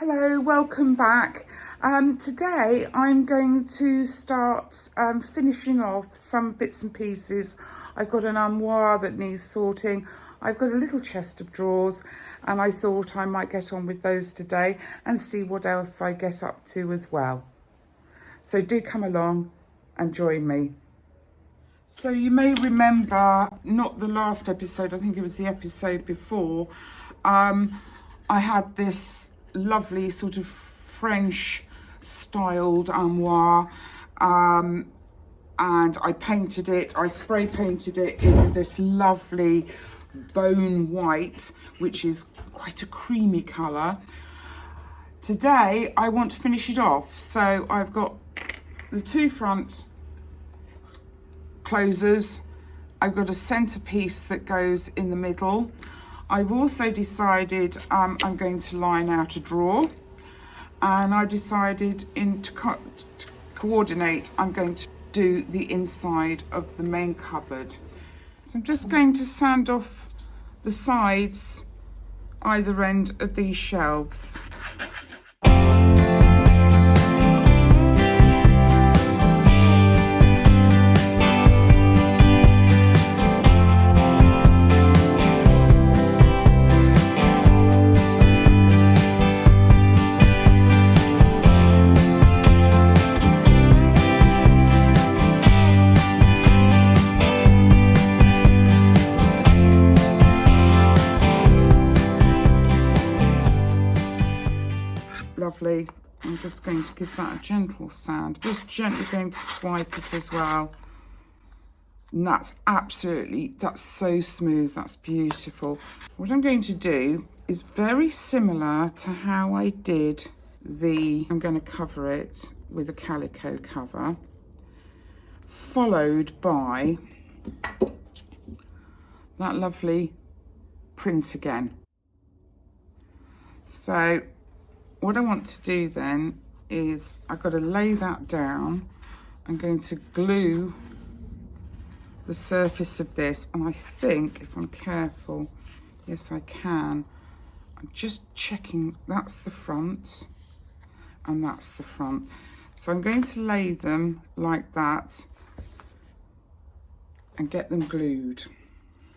Hello, welcome back. Today I'm going to start finishing off some bits and pieces. I've got an armoire that needs sorting. I've got a little chest of drawers and I thought I might get on with those today and see what else I get up to as well. So do come along and join me. So you may remember, not the last episode, I think it was the episode before, I had this lovely sort of French styled armoire and I painted it, I spray painted it in this lovely bone white, which is quite a creamy colour. Today I want to finish it off, so I've got the two front closers, I've got a centerpiece that goes in the middle. I've also decided I'm going to line out a drawer, and I decided to coordinate, I'm going to do the inside of the main cupboard. So I'm just going to sand off the sides, either end of these shelves. Lovely. I'm just going to give that a gentle sand. Just gently going to swipe it as well. And that's so smooth. That's beautiful. What I'm going to do is very similar to how I did I'm going to cover it with a calico cover, followed by that lovely print again. So what I want to do then is I've got to lay that down. I'm going to glue the surface of this, and I think if I'm careful, yes I can. I'm just checking that's the front and that's the front. So I'm going to lay them like that and get them glued.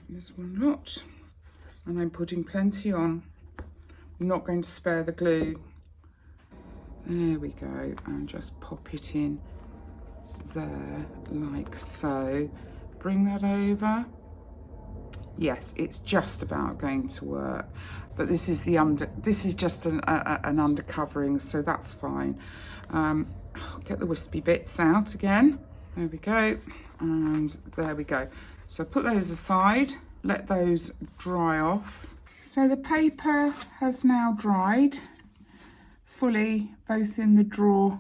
There's one lot, and I'm putting plenty on. I'm not going to spare the glue. There we go, and just pop it in there like so. Bring that over. Yes, it's just about going to work, but this is just an undercovering, so that's fine. Get the wispy bits out again. There we go, and there we go. So put those aside, let those dry off. So the paper has now dried fully, both in the drawer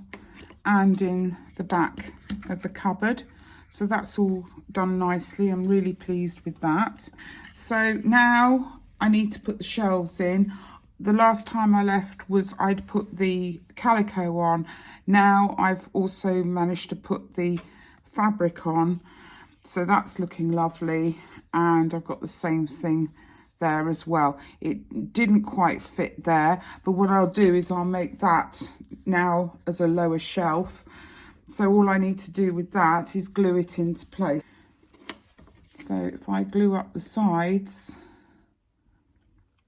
and in the back of the cupboard. So that's all done nicely. I'm really pleased with that. So now I need to put the shelves in. The last time I left was I'd put the calico on. Now I've also managed to put the fabric on. So that's looking lovely. And I've got the same thing there as well. It didn't quite fit there, but what I'll do is I'll make that now as a lower shelf. So all I need to do with that is glue it into place. So if I glue up the sides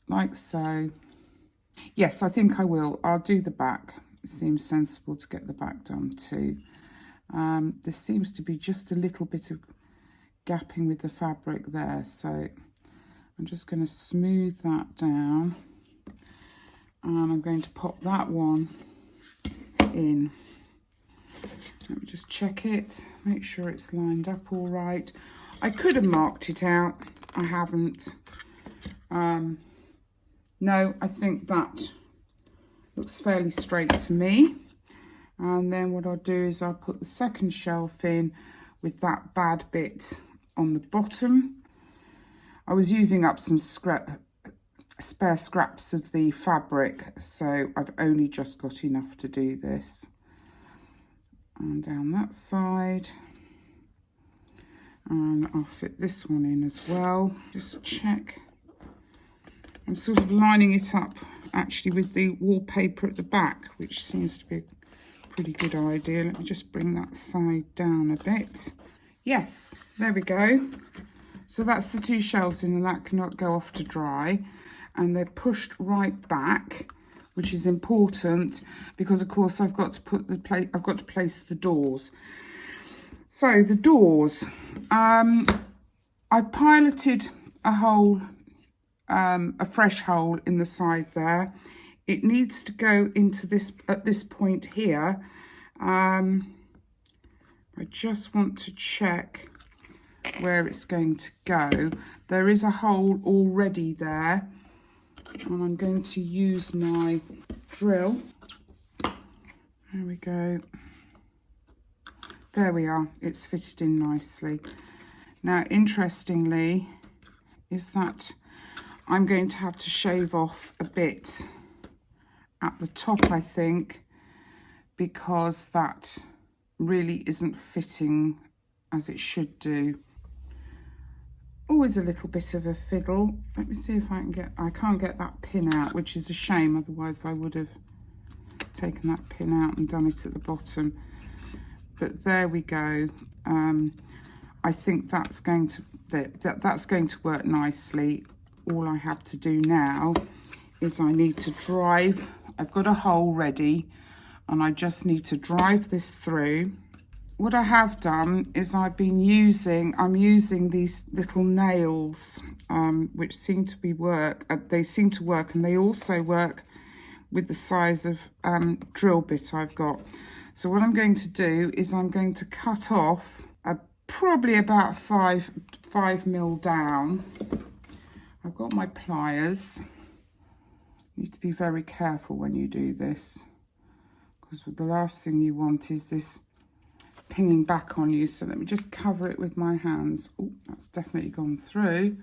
like so. Yes, I think I will. I'll do the back. It seems sensible to get the back done too. There seems to be just a little bit of gapping with the fabric there, so I'm just going to smooth that down, and I'm going to pop that one in. Let me just check it, make sure it's lined up all right. I could have marked it out, I haven't. No, I think that looks fairly straight to me. And then what I'll do is I'll put the second shelf in with that bad bit on the bottom. I was using up some spare scraps of the fabric, so I've only just got enough to do this. And down that side. And I'll fit this one in as well. Just check. I'm sort of lining it up actually with the wallpaper at the back, which seems to be a pretty good idea. Let me just bring that side down a bit. Yes, there we go. So that's the 2 shelves in, and that cannot go off to dry. And they're pushed right back, which is important because of course I've got to place the doors. So the doors, I piloted a hole, a fresh hole in the side there. It needs to go into this at this point here. I just want to check where it's going to go. There is a hole already there, and I'm going to use my drill. There we go. There we are, it's fitted in nicely. Now, interestingly, is that I'm going to have to shave off a bit at the top, I think, because that really isn't fitting as it should do. Always a little bit of a fiddle. Let me see if I can't get that pin out, which is a shame, otherwise I would have taken that pin out and done it at the bottom. But there we go. I think that's going to work nicely. All I have to do now is I need to drive. I've got a hole ready, and I just need to drive this through. What I have done is I'm using these little nails, which seem to work. They seem to work, and they also work with the size of drill bit I've got. So what I'm going to do is I'm going to cut off probably about 5 mil down. I've got my pliers. You need to be very careful when you do this, because the last thing you want is this pinging back on you. So let me just cover it with my hands. Oh, that's definitely gone through.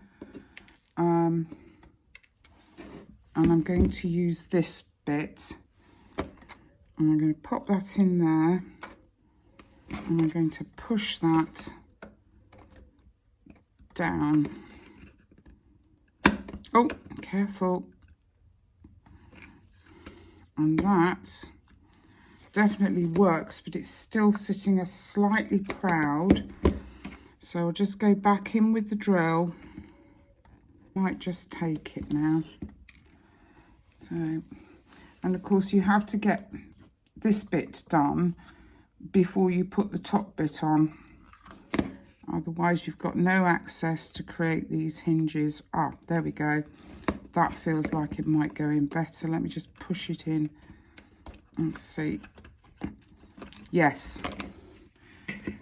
And I'm going to use this bit, and I'm going to pop that in there, and I'm going to push that down. Oh, careful. And that definitely works, but it's still sitting slightly proud. So I'll just go back in with the drill. Might just take it now. So, and of course you have to get this bit done before you put the top bit on. Otherwise you've got no access to create these hinges. Ah, there we go. That feels like it might go in better. Let me just push it in and see. Yes,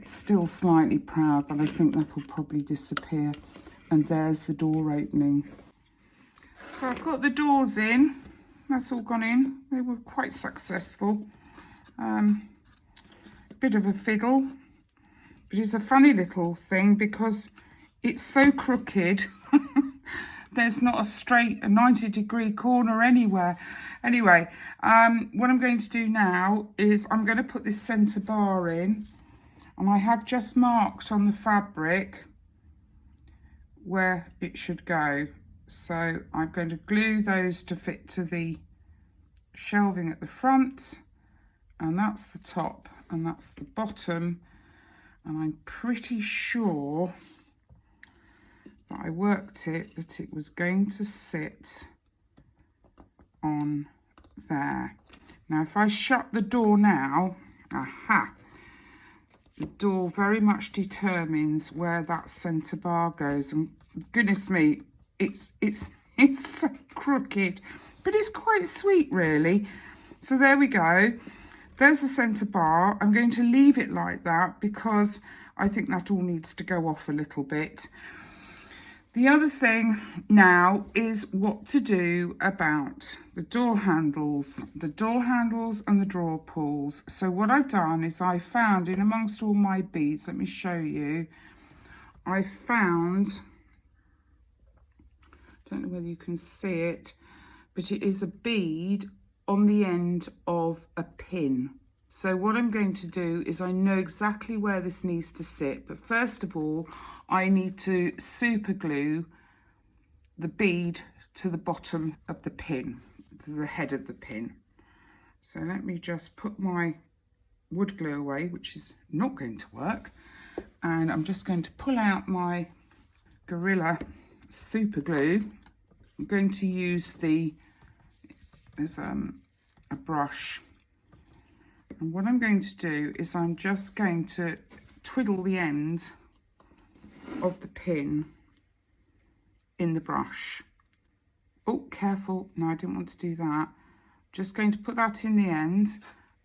still slightly proud, but I think that'll probably disappear. And there's the door opening. So I've got the doors in. That's all gone in. They were quite successful. Bit of a fiddle, but it's a funny little thing because it's so crooked. There's not a straight 90-degree corner anywhere. Anyway, what I'm going to do now is I'm going to put this centre bar in, and I have just marked on the fabric where it should go. So I'm going to glue those to fit to the shelving at the front, and that's the top and that's the bottom. And I'm pretty sure that I worked it, that it was going to sit on there. Now if I shut the door now, aha, the door very much determines where that centre bar goes. And goodness me, it's so crooked, but it's quite sweet really. So there we go. There's the centre bar. I'm going to leave it like that because I think that all needs to go off a little bit. The other thing now is what to do about the door handles and the drawer pulls. So what I've done is I found in amongst all my beads, let me show you, I found, don't know whether you can see it, but it is a bead on the end of a pin. So what I'm going to do is I know exactly where this needs to sit, but first of all I need to super glue the bead to the bottom of the pin. the head of the pin. So let me just put my wood glue away, which is not going to work. And I'm just going to pull out my Gorilla super glue. I'm going to use there's a brush. And what I'm going to do is I'm just going to twiddle the end of the pin in the brush. Oh, careful. No, I didn't want to do that. Just going to put that in the end.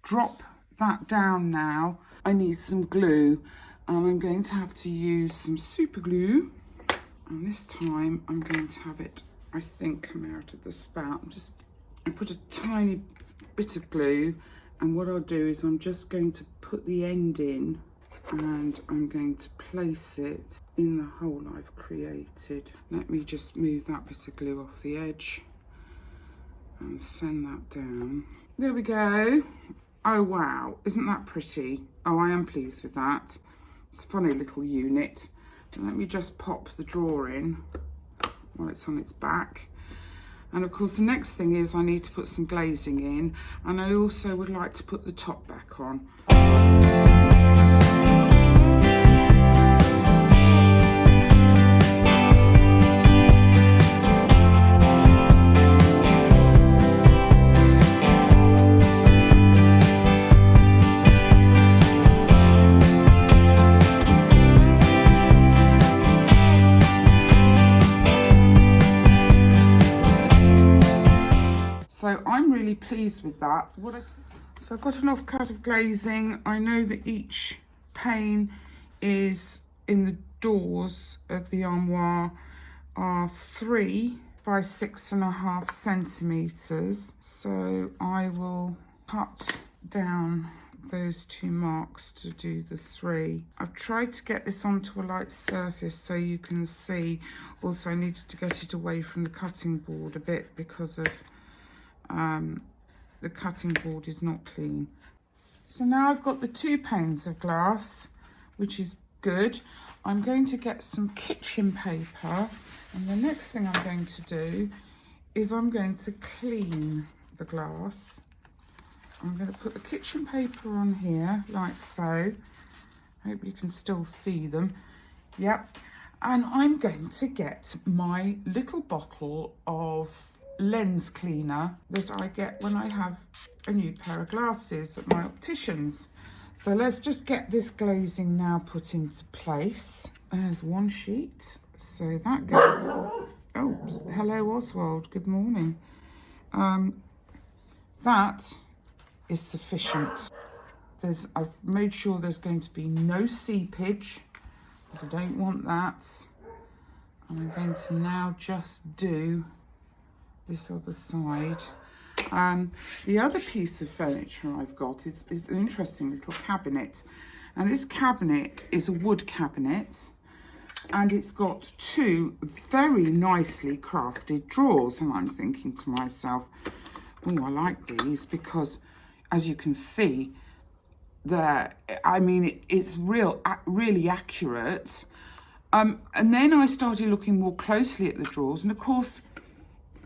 Drop that down now. I need some glue. And I'm going to have to use some super glue. And this time I'm going to have it, I think, come out of the spout. I put a tiny bit of glue. And what I'll do is I'm just going to put the end in and I'm going to place it in the hole I've created. Let me just move that bit of glue off the edge and send that down. There we go. Oh wow, isn't that pretty? Oh, I am pleased with that. It's a funny little unit. Let me just pop the drawer in while it's on its back. And of course the next thing is I need to put some glazing in, and I also would like to put the top back on. So I'm really pleased with that. So I've got an off cut of glazing. I know that each pane is in the doors of the armoire are 3 by 6.5 centimetres. So I will cut down those 2 marks to do the 3. I've tried to get this onto a light surface so you can see. Also I needed to get it away from the cutting board a bit because of the cutting board is not clean. So now I've got the 2 panes of glass, which is good. I'm going to get some kitchen paper, and the next thing I'm going to do is I'm going to clean the glass. I'm going to put the kitchen paper on here like so. Hope you can still see them. Yep. And I'm going to get my little bottle of lens cleaner that I get when I have a new pair of glasses at my optician's. So let's just get this glazing now put into place. There's one sheet, so that goes. Oh, hello Oswald, good morning. That is sufficient. I've made sure there's going to be no seepage because I don't want that. And I'm going to now just do this other side. The other piece of furniture I've got is an interesting little cabinet, and this cabinet is a wood cabinet, and it's got 2 very nicely crafted drawers. And I'm thinking to myself, oh, I like these because, as you can see, it's really accurate. And then I started looking more closely at the drawers, and of course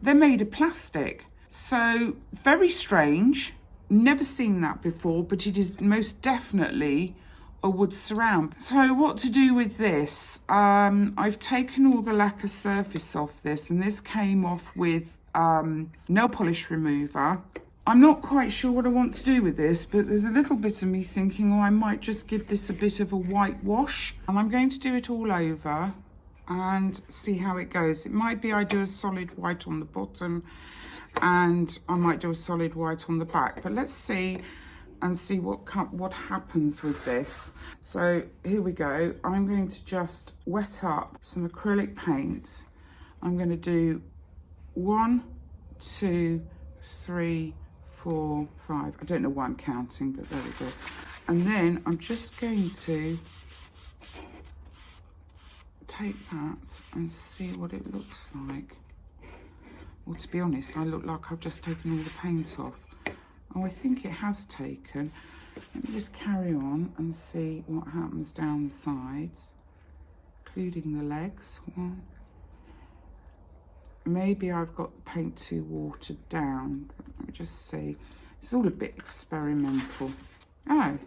they're made of plastic. So very strange, never seen that before, but it is most definitely a wood surround. So what to do with this? I've taken all the lacquer surface off this, and this came off with nail polish remover. I'm not quite sure what I want to do with this, but there's a little bit of me thinking, oh, I might just give this a bit of a whitewash, and I'm going to do it all over and see how it goes. It might be I do a solid white on the bottom and I might do a solid white on the back, but let's see and see what happens with this. So here we go. I'm going to just wet up some acrylic paint. I'm going to do 1, 2, 3, 4, 5. I don't know why I'm counting, but there we go. And then I'm just going to take that and see what it looks like. Well, to be honest, I look like I've just taken all the paint off. Oh, I think it has taken. Let me just carry on and see what happens down the sides, including the legs. 1, maybe I've got the paint too watered down. Let me just see. It's all a bit experimental. Oh,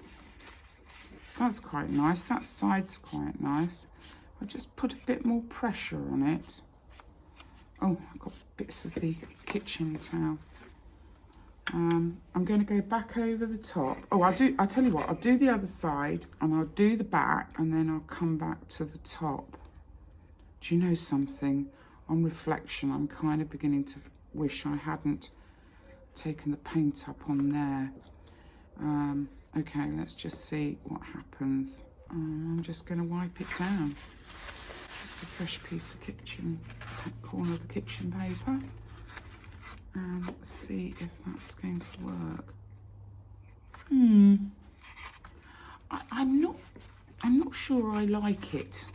that's quite nice. That side's quite nice. I'll just put a bit more pressure on it. Oh, I've got bits of the kitchen towel. I'm going to go back over the top. Oh, I'll tell you what, I'll do the other side and I'll do the back and then I'll come back to the top. Do you know something? On reflection, I'm kind of beginning to wish I hadn't taken the paint up on there. Okay, let's just see what happens. I'm just going to wipe it down. Just a fresh piece of corner of the kitchen paper. And let's see if that's going to work. I'm not sure I like it.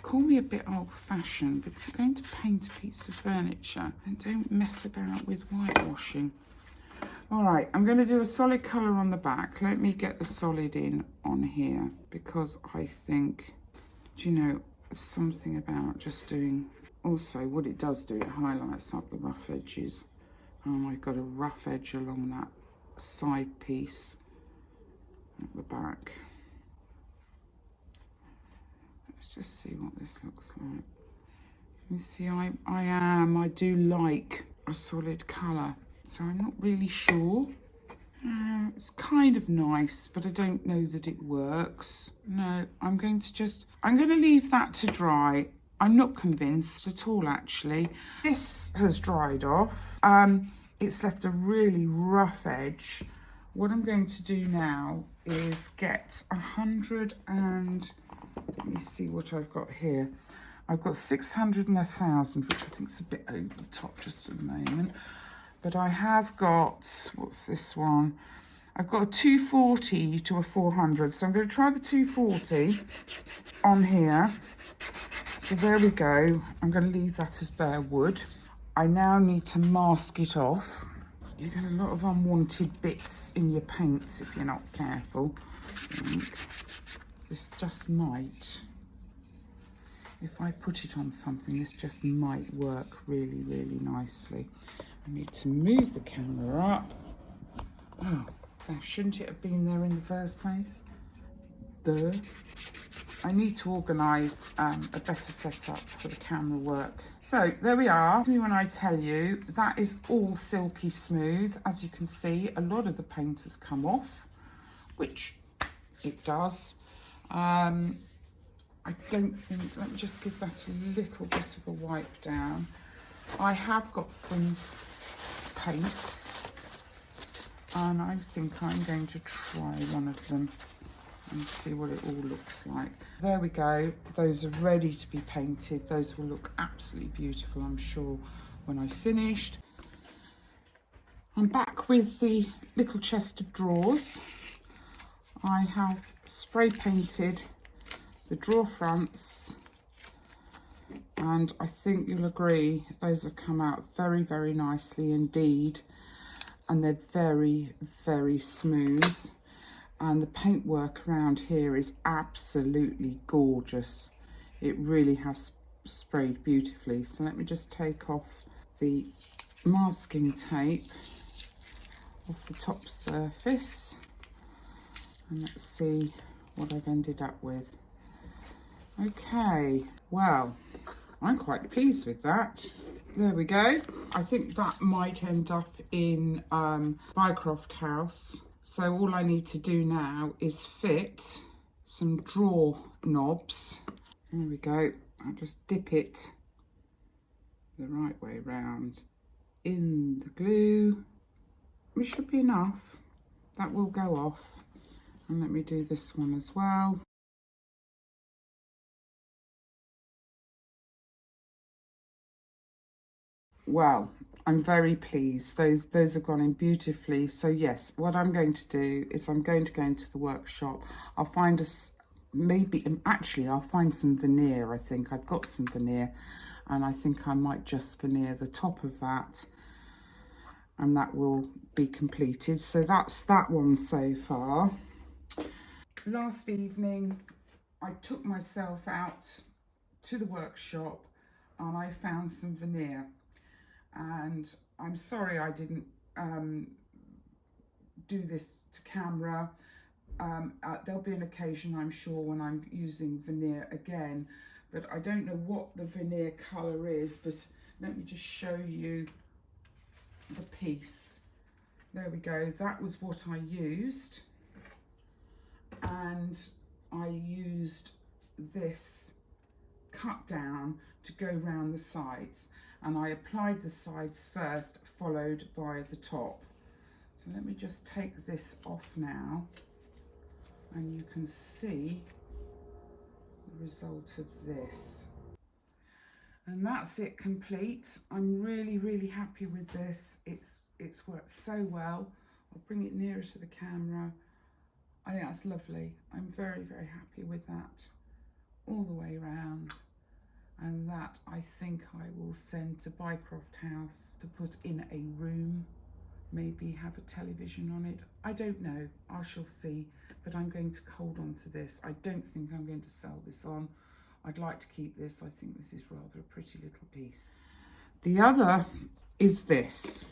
Call me a bit old-fashioned, but if you're going to paint a piece of furniture, then don't mess about with whitewashing. All right, I'm going to do a solid colour on the back. Let me get the solid in on here, because I think, do you know, something about just doing, also what it does do, it highlights up the rough edges. I've got a rough edge along that side piece at the back. Let's just see what this looks like. You see, I do like a solid colour, so I'm not really sure. It's kind of nice, but I don't know that it works. No, I'm going to leave that to dry. I'm not convinced at all, actually. This has dried off. It's left a really rough edge. What I'm going to do now is get 100 and, let me see what I've got here. I've got 600 and 1,000, which I think is a bit over the top just at the moment. But I have got, what's this one? I've got a 240 to a 400. So I'm going to try the 240 on here. So there we go. I'm going to leave that as bare wood. I now need to mask it off. You get a lot of unwanted bits in your paints if you're not careful. I think this just might, if I put it on something, this just might work really, really nicely. I need to move the camera up. Oh, shouldn't it have been there in the first place? Duh. I need to organise a better setup for the camera work. So there we are. When I tell you, that is all silky smooth. As you can see, a lot of the paint has come off, which it does. I don't think, let me just give that a little bit of a wipe down. I have got some paints and I think I'm going to try one of them and see what it all looks like. There we go. Those are ready to be painted. Those will look absolutely beautiful, I'm sure, when I've finished. I'm back with the little chest of drawers. I have spray painted the drawer fronts, and I think you'll agree those have come out very, very nicely indeed, and they're very, very smooth, and the paintwork around here is absolutely gorgeous. It really has sprayed beautifully. So let me just take off the masking tape off the top surface and let's see what I've ended up with. Okay, well, I'm quite pleased with that. There we go. I think that might end up in Bycroft House. So all I need to do now is fit some drawer knobs. There we go. I'll just dip it the right way round in the glue, which should be enough. That will go off. And let me do this one as well. Well, I'm very pleased. Those have gone in beautifully. So yes, what I'm going to do is I'm going to go into the workshop. I'll find I'll find some veneer. I think I've got some veneer, and I think I might just veneer the top of that, and that will be completed. So that's that one so far. Last evening, I took myself out to the workshop and I found some veneer, and I'm sorry I didn't do this to camera. There'll be an occasion, I'm sure, when I'm using veneer again, but I don't know what the veneer colour is, but let me just show you the piece. There we go, that was what I used, and I used this cut down to go round the sides, and I applied the sides first, followed by the top. So let me just take this off now, and you can see the result of this. And that's it complete. I'm really happy with this. It's worked so well. I'll bring it nearer to the camera. I think that's lovely. I'm very happy with that all the way around. And that I think I will send to Bycroft House to put in a room, maybe have a television on it. I don't know, I shall see, but I'm going to hold on to this. I don't think I'm going to sell this on. I'd like to keep this. I think this is rather a pretty little piece. The other is this.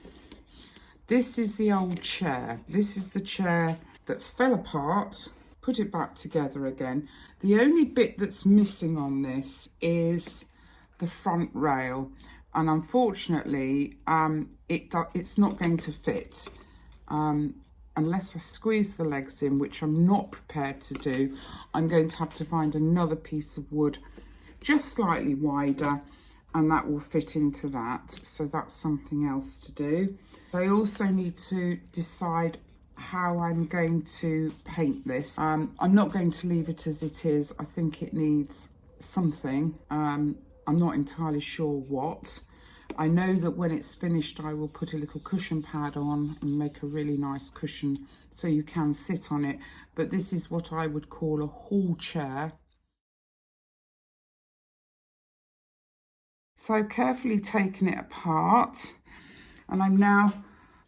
This is the old chair. This is the chair that fell apart. Put it back together again. The only bit that's missing on this is the front rail, and unfortunately it's not going to fit unless I squeeze the legs in, which I'm not prepared to do. I'm going to have to find another piece of wood just slightly wider, and that will fit into that. So that's something else to do. I also need to decide how I'm going to paint this. I'm not going to leave it as it is. I think it needs something. I'm not entirely sure what. I know that when it's finished, I will put a little cushion pad on and make a really nice cushion so you can sit on it. But this is what I would call a hall chair. So I've carefully taken it apart, and I'm now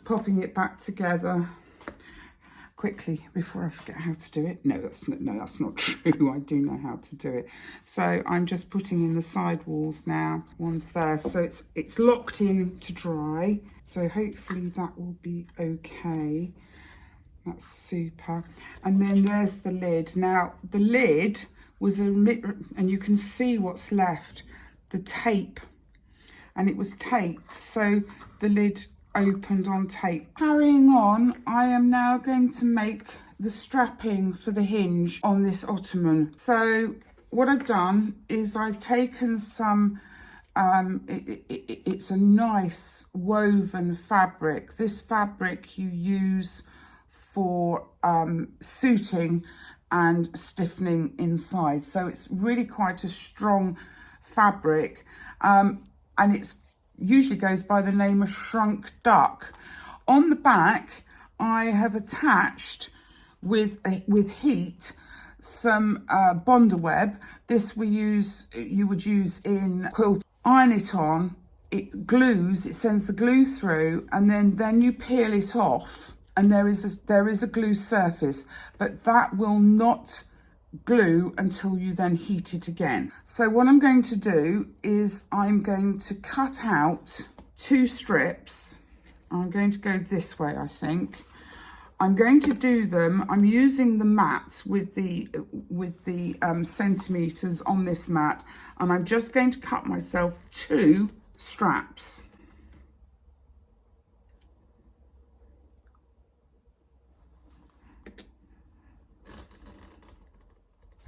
popping it back together quickly before I forget how to do it. No, that's not true. I do know how to do it. So I'm just putting in the side walls now. One's there, so it's locked in to dry. So hopefully that will be okay. That's super. And then there's the lid. Now the lid was and you can see what's left, the tape, and it was taped, so the lid opened on tape. Carrying on, I am now going to make the strapping for the hinge on this ottoman. So what I've done is I've taken some, it's a nice woven fabric. This fabric you use for suiting and stiffening inside. So it's really quite a strong fabric, and it's usually goes by the name of shrunk duck. On the back, I have attached with heat some Bonder web. This you would use in quilt. Iron it on, it glues, it sends the glue through, and then you peel it off, and there is a glue surface, but that will not glue until you then heat it again. So what I'm going to do is I'm going to cut out 2 strips. I'm going to go this way, I think. I'm going to do them, I'm using the mat with the centimeters on this mat, and I'm just going to cut myself 2 straps.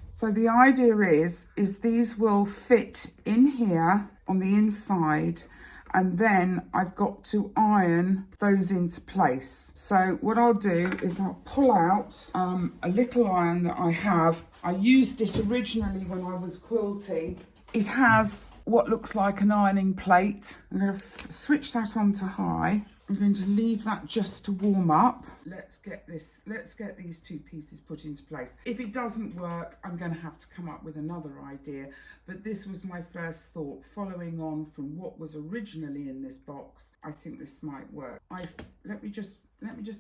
So the idea is these will fit in here on the inside, and then I've got to iron those into place. So what I'll do is I'll pull out a little iron that I have. I used it originally when I was quilting. It has what looks like an ironing plate. I'm going to switch that on to high. I'm going to leave that just to warm up. Let's get these 2 pieces put into place. If it doesn't work, I'm going to have to come up with another idea, but this was my first thought, following on from what was originally in this box. I think this might work. Let me just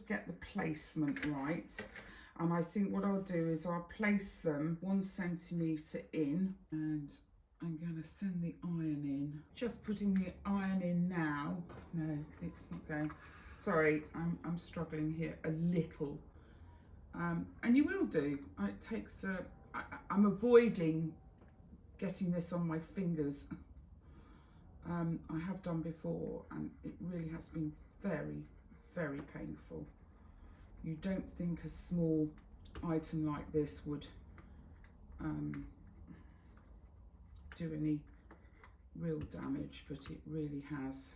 get the placement right. And I think what I'll do is I'll place them 1 centimetre in, and I'm going to send the iron in. Just putting the iron in now. No, it's not going. Sorry, I'm struggling here a little. And you will do. It takes I'm avoiding getting this on my fingers. I have done before, and it really has been very, very painful. You don't think a small item like this would do any real damage, but it really has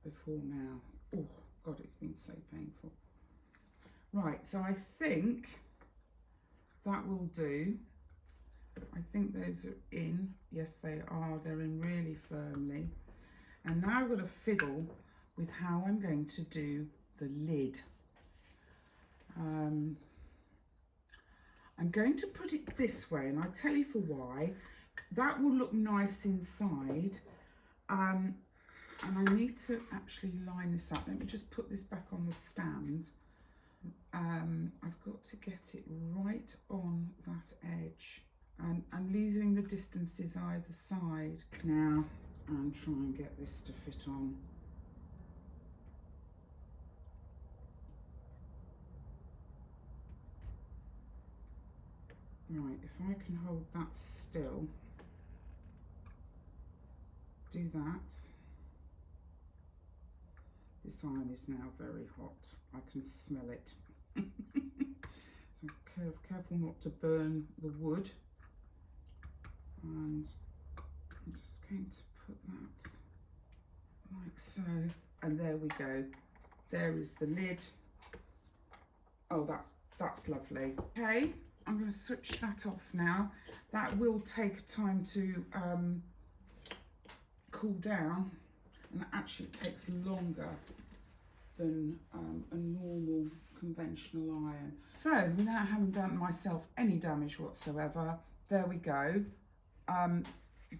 before now. Oh God, it's been so painful. Right, so I think that will do. I think those are in. Yes, they are. They're in really firmly. And now I've got to fiddle with how I'm going to do the lid. I'm going to put it this way, and I'll tell you for why. That will look nice inside. And I need to actually line this up. Let me just put this back on the stand. I've got to get it right on that edge. And I'm leaving the distances either side now, and try and get this to fit on. Right, if I can hold that still, do that. This iron is now very hot. I can smell it. So careful not to burn the wood. And I'm just going to put that like so. And there we go. There is the lid. Oh, that's lovely. Okay, I'm going to switch that off now. That will take time to cool down, and actually it takes longer than a normal conventional iron. So without having done myself any damage whatsoever, there we go.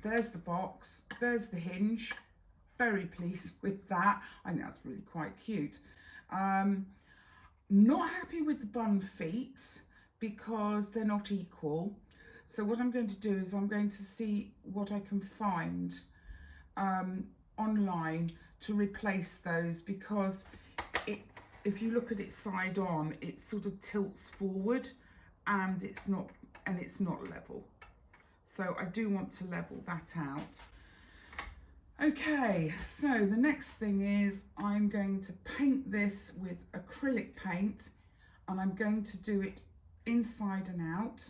There's the box, there's the hinge. Very pleased with that. I think that's really quite cute. Not happy with the bun feet because they're not equal. So what I'm going to do is I'm going to see what I can find online to replace those, because if you look at it side on, it sort of tilts forward and it's not level. So I do want to level that out. Okay, so the next thing is I'm going to paint this with acrylic paint, and I'm going to do it inside and out.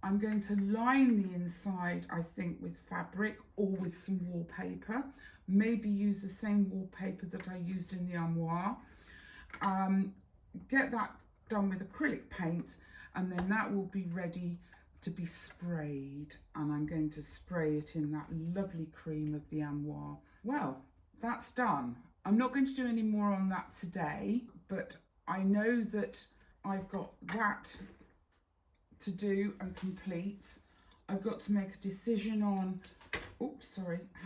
I'm going to line the inside, I think, with fabric or with some wallpaper. Maybe use the same wallpaper that I used in the armoire. Get that done with acrylic paint, and then that will be ready to be sprayed, and I'm going to spray it in that lovely cream of the armoire. Well, that's done. I'm not going to do any more on that today, but I know that I've got that to do and complete. I've got to make a decision on,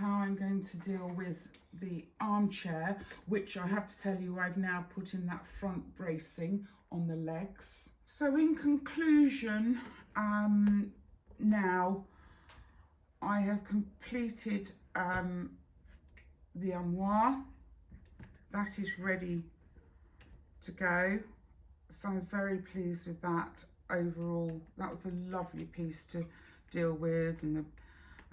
how I'm going to deal with the armchair, which I have to tell you I've now put in that front bracing on the legs. So in conclusion, now I have completed the armoire. That is ready to go. So I'm very pleased with that overall. That was a lovely piece to deal with, and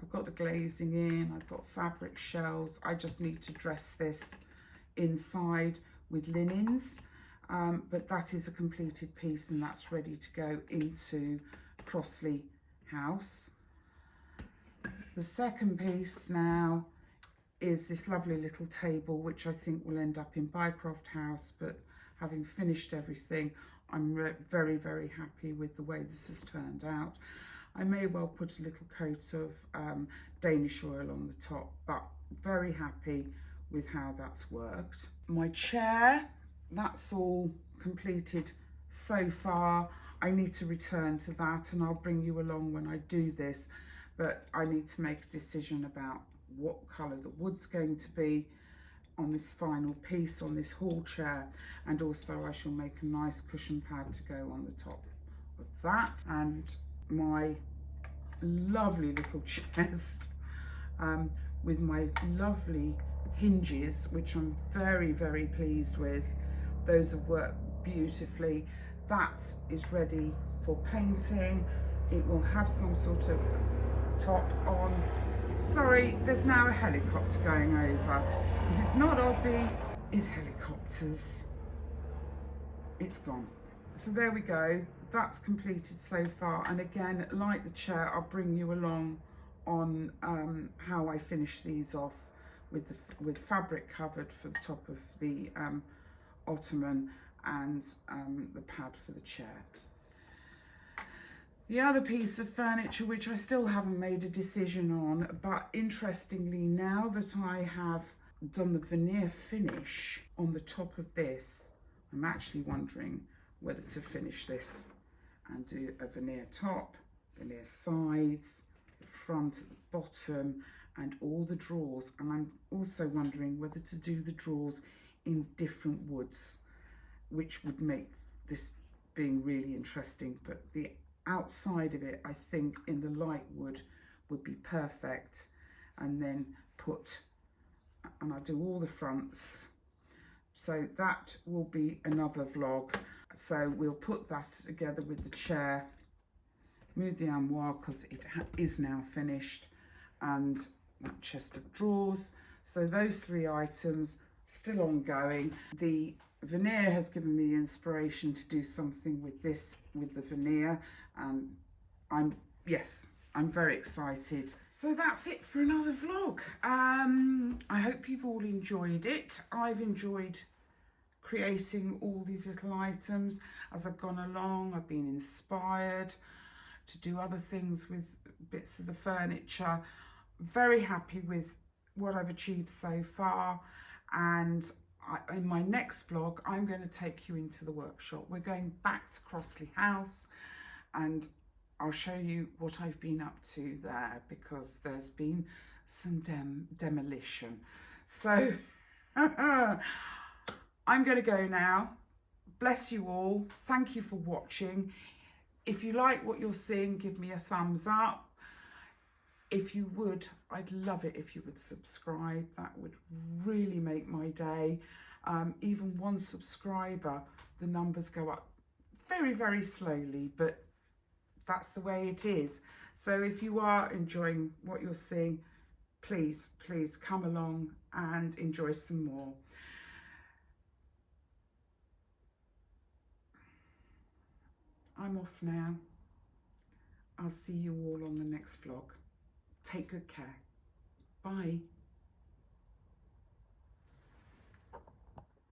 I've got the glazing in, I've got fabric shells. I just need to dress this inside with linens, but that is a completed piece, and that's ready to go into Crossley House. The second piece now is this lovely little table, which I think will end up in Bycroft House, but having finished everything, I'm very, very happy with the way this has turned out. I may well put a little coat of Danish oil on the top, but very happy with how that's worked. My chair, that's all completed so far. I need to return to that, and I'll bring you along when I do this, but I need to make a decision about what colour the wood's going to be on this final piece, on this hall chair, and also I shall make a nice cushion pad to go on the top of that. And my lovely little chest with my lovely hinges, which I'm very, very pleased with. Those have worked beautifully. That is ready for painting. It will have some sort of top on. Sorry, there's now a helicopter going over. If it's not Aussie, it's helicopters. It's gone. So there we go. That's completed so far. And again, like the chair, I'll bring you along on how I finish these off with fabric covered for the top of the ottoman and the pad for the chair. The other piece of furniture, which I still haven't made a decision on, but interestingly, now that I have done the veneer finish on the top of this, I'm actually wondering whether to finish this and do a veneer top, veneer sides, the front, the bottom, and all the drawers. And I'm also wondering whether to do the drawers in different woods, which would make this being really interesting. But the outside of it, I think in the light wood would be perfect. And then and I'll do all the fronts. So that will be another vlog. So we'll put that together with the chair, move the armoire because it is now finished, and that chest of drawers. So those 3 items still ongoing. The veneer has given me inspiration to do something with this, with the veneer, and I'm very excited. So that's it for another vlog. I hope you've all enjoyed it. I've enjoyed creating all these little items as I've gone along. I've been inspired to do other things with bits of the furniture. Very happy with what I've achieved so far, and in my next vlog I'm going to take you into the workshop. We're going back to Crossley House and I'll show you what I've been up to there, because there's been some demolition. So I'm going to go now. Bless you all. Thank you for watching. If you like what you're seeing, give me a thumbs up. If you would, I'd love it if you would subscribe. That would really make my day. Even 1 subscriber, the numbers go up very, very slowly, but that's the way it is. So if you are enjoying what you're seeing, please, please come along and enjoy some more. I'm off now. I'll see you all on the next vlog. Take good care. Bye.